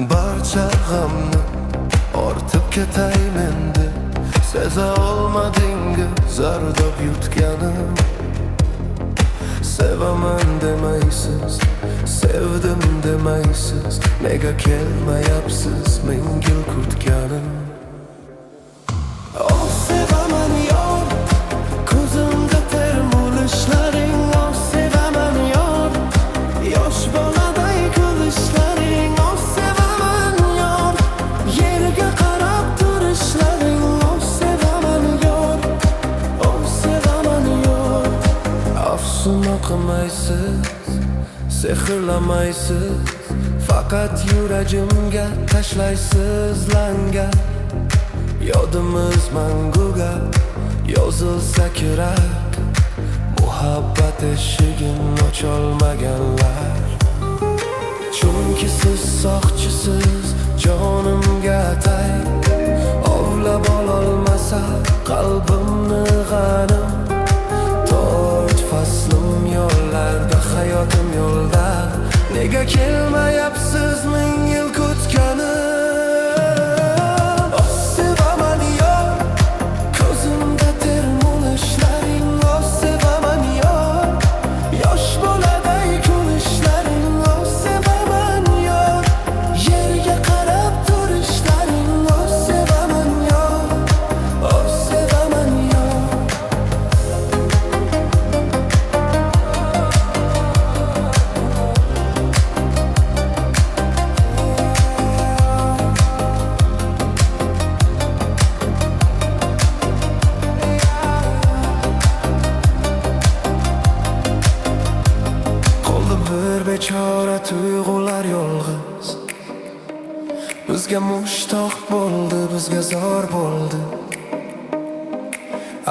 Barcha g'amni ortib ketay menda, seza olmadingi zardob yutganim. Sevaman demaysiz, sevdim demaysiz, nega kelmayapsiz mengil kutganim. Oh sevaman yor, ko'zimda termulishlaring. Oh sevaman yor, yosh boladay kulishlaring. Oh sevaman yor, yerga qarab turishlaring. Oh sevaman yor, oh sevaman yor. Afsun o'qimaysiz, sehrlamaysiz, faqat yuragimga tashlaysiz langar. Yodimiz manguga yozilsa kerak, muhabbat eshigini ocholmaganlar. Chunki siz soqchisiz jonimga atay, ovlab ololmasa qalbimni g'anim. To'rt faslim yo'llarda, hayotim yo'lda, nega kelmayapsiz ming yil kutganim. Bir bechora tuyg'ular yolg'iz, bizga mushtoq bo'ldi, bizga zor bo'ldi.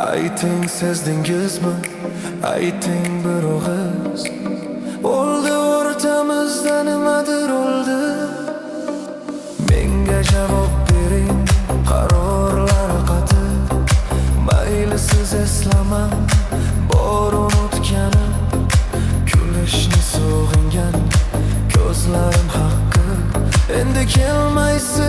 Ayting, sezdingizmi? Ayting bir og'iz. Bo'ldi o'rtamizda nimadir o'ldi. Menga javob bering, qarorlar qat'iy. Mayli siz eslamang, bor unutganim. Kulishni sog'ingan ko'zlarim haqqi, endi kelmaysiz.